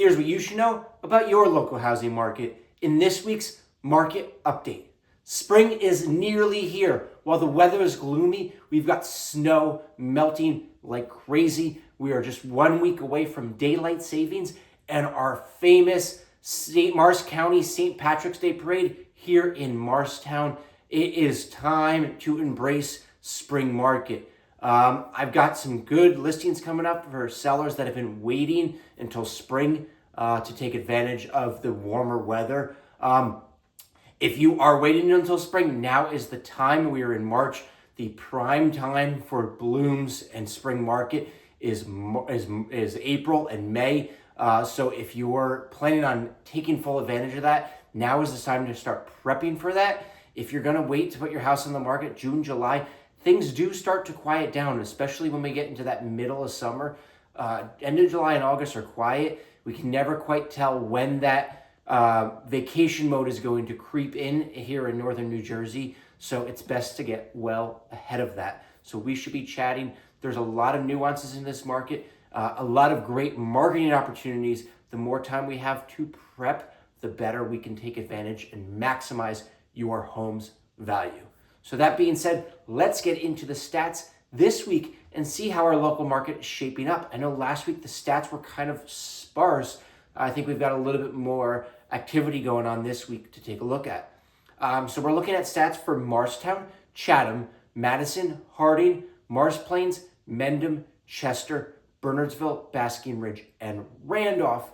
Here's what you should know about your local housing market in this week's Market Update. Spring is nearly here. While the weather is gloomy, we've got snow melting like crazy. We are just 1 week away from daylight savings and our famous Morris County St. Patrick's Day Parade here in Morristown. It is time to embrace spring market. I've got some good listings coming up for sellers that have been waiting until spring to take advantage of the warmer weather. If you are waiting until spring, now is the time. We are in March. The prime time for blooms and spring market is April and May. So if you are planning on taking full advantage of that, now is the time to start prepping for that. If you're going to wait to put your house on the market June, July, things do start to quiet down, especially when we get into that middle of summer. End of July and August are quiet. We can never quite tell when that vacation mode is going to creep in here in northern New Jersey. So it's best to get well ahead of that. So we should be chatting. There's a lot of nuances in this market, a lot of great marketing opportunities. The more time we have to prep, the better we can take advantage and maximize your home's value. So that being said, let's get into the stats this week and see how our local market is shaping up. I know last week the stats were kind of sparse. I think we've got a little bit more activity going on this week to take a look at. So we're looking at stats for Morristown, Chatham, Madison, Harding, Morris Plains, Mendham, Chester, Bernardsville, Basking Ridge, and Randolph.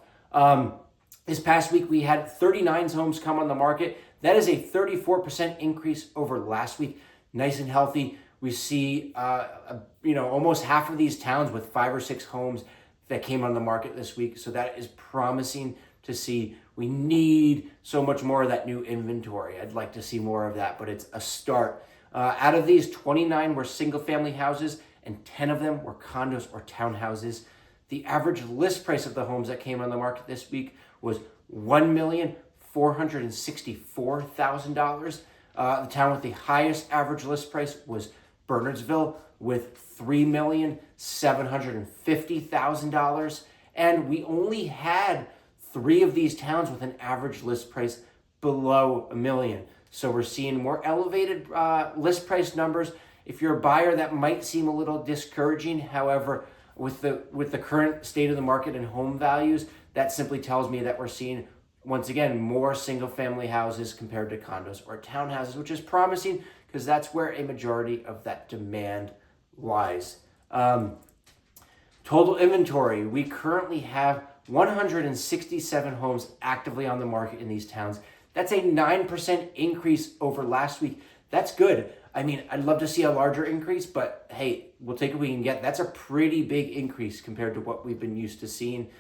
This past week, we had 39 homes come on the market. That is a 34% increase over last week. Nice and healthy. We see, almost half of these towns with 5 or 6 homes that came on the market this week. So that is promising to see. We need so much more of that new inventory. I'd like to see more of that, but it's a start. Out of these, 29 were single-family houses and 10 of them were condos or townhouses. The average list price of the homes that came on the market this week was $1,464,000. The town with the highest average list price was Bernardsville with $3,750,000. And we only had 3 of these towns with an average list price below $1 million. So we're seeing more elevated list price numbers. If you're a buyer, that might seem a little discouraging. However, with the current state of the market and home values, that simply tells me that we're seeing, once again, more single-family houses compared to condos or townhouses, which is promising because that's where a majority of that demand lies. Total inventory, we currently have 167 homes actively on the market in these towns. That's a 9% increase over last week. That's good. I mean, I'd love to see a larger increase, but hey, we'll take what we can get. That's a pretty big increase compared to what we've been used to seeing.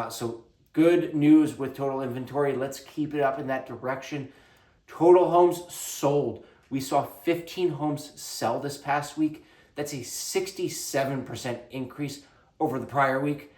So good news with total inventory. Let's keep it up in that direction. Total homes sold. We saw 15 homes sell this past week. That's a 67% increase over the prior week.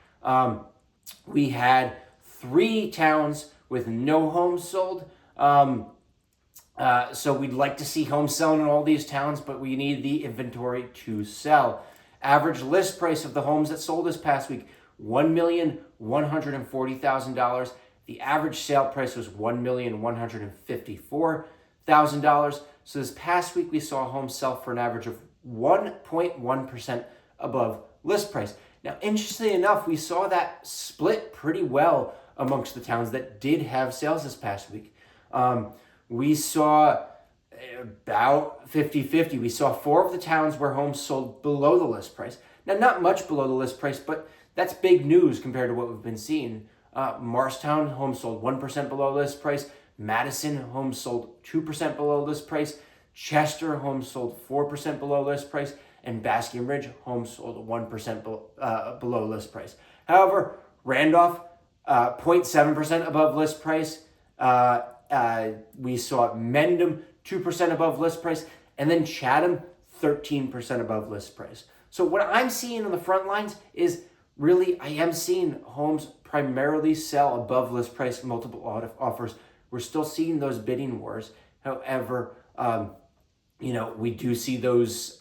We had 3 towns with no homes sold. So we'd like to see homes selling in all these towns, but we need the inventory to sell. Average list price of the homes that sold this past week, $1,140,000. The average sale price was $1,154,000. So this past week, we saw homes sell for an average of 1.1% above list price. Now, interestingly enough, we saw that split pretty well amongst the towns that did have sales this past week. We saw about 50-50. We saw 4 of the towns where homes sold below the list price. Now, not much below the list price, but that's big news compared to what we've been seeing. Morristown, homes sold 1% below list price. Madison, homes sold 2% below list price. Chester, homes sold 4% below list price. And Basking Ridge, homes sold 1% below list price. However, Randolph, 0.7% above list price. We saw Mendham, 2% above list price. And then Chatham, 13% above list price. So what I'm seeing on the front lines is really, I am seeing homes primarily sell above list price, multiple offers. We're still seeing those bidding wars. However, we do see those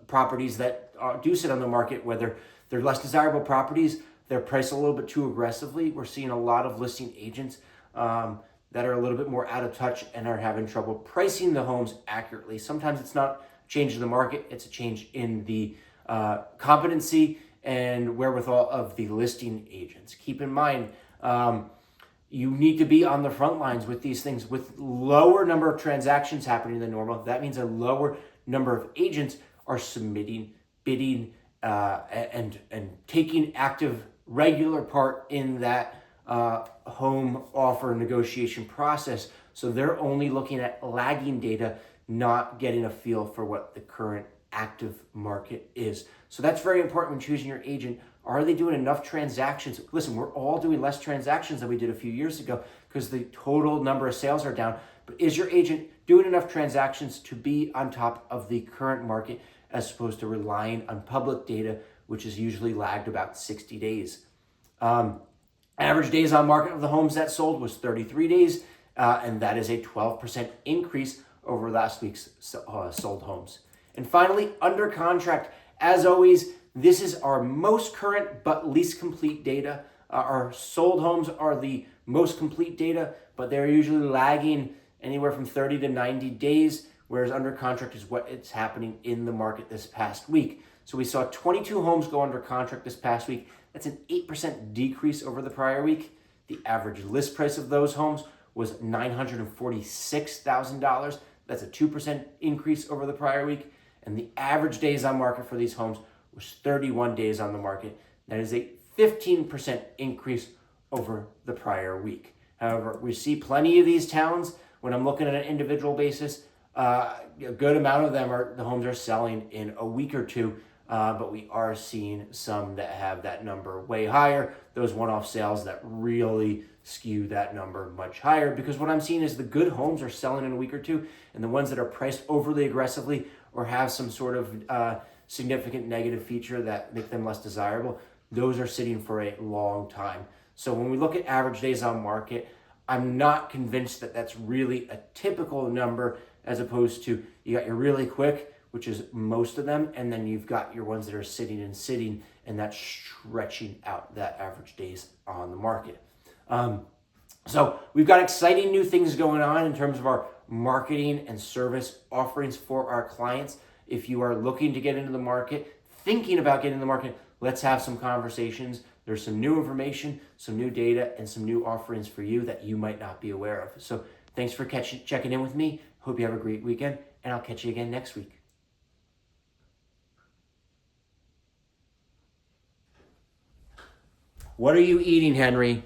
properties that do sit on the market, whether they're less desirable properties, they're priced a little bit too aggressively. We're seeing a lot of listing agents that are a little bit more out of touch and are having trouble pricing the homes accurately. Sometimes it's not a change in the market, it's a change in the competency and wherewithal of the listing agents. Keep in mind, you need to be on the front lines with these things. With lower number of transactions happening than normal, that means a lower number of agents are submitting, bidding, and taking active, regular part in that home offer negotiation process. So they're only looking at lagging data, not getting a feel for what the current active market is. So that's very important when choosing your agent. Are they doing enough transactions? Listen, we're all doing less transactions than we did a few years ago because the total number of sales are down. But is your agent doing enough transactions to be on top of the current market as opposed to relying on public data, which is usually lagged about 60 days? Average days on market of the homes that sold was 33 days, and that is a 12% increase over last week's sold homes. And finally, under contract. As always, this is our most current but least complete data. Our sold homes are the most complete data, but they're usually lagging anywhere from 30 to 90 days, whereas under contract is what is happening in the market this past week. So we saw 22 homes go under contract this past week. That's an 8% decrease over the prior week. The average list price of those homes was $946,000. That's a 2% increase over the prior week. And the average days on market for these homes was 31 days on the market. That is a 15% increase over the prior week. However, we see plenty of these towns, when I'm looking at an individual basis, a good amount of them the homes are selling in a week or two, but we are seeing some that have that number way higher, those one-off sales that really skew that number much higher, because what I'm seeing is the good homes are selling in a week or two, and the ones that are priced overly aggressively or have some sort of significant negative feature that make them less desirable, those are sitting for a long time. So when we look at average days on market, I'm not convinced that that's really a typical number, as opposed to you got your really quick, which is most of them, and then you've got your ones that are sitting, and that's stretching out that average days on the market. So we've got exciting new things going on in terms of our marketing and service offerings for our clients. If you are looking to get into the market, thinking about getting in the market, let's have some conversations. There's some new information, some new data, and some new offerings for you that you might not be aware of. So thanks for checking in with me. Hope you have a great weekend, and I'll catch you again next week. What are you eating, Henry?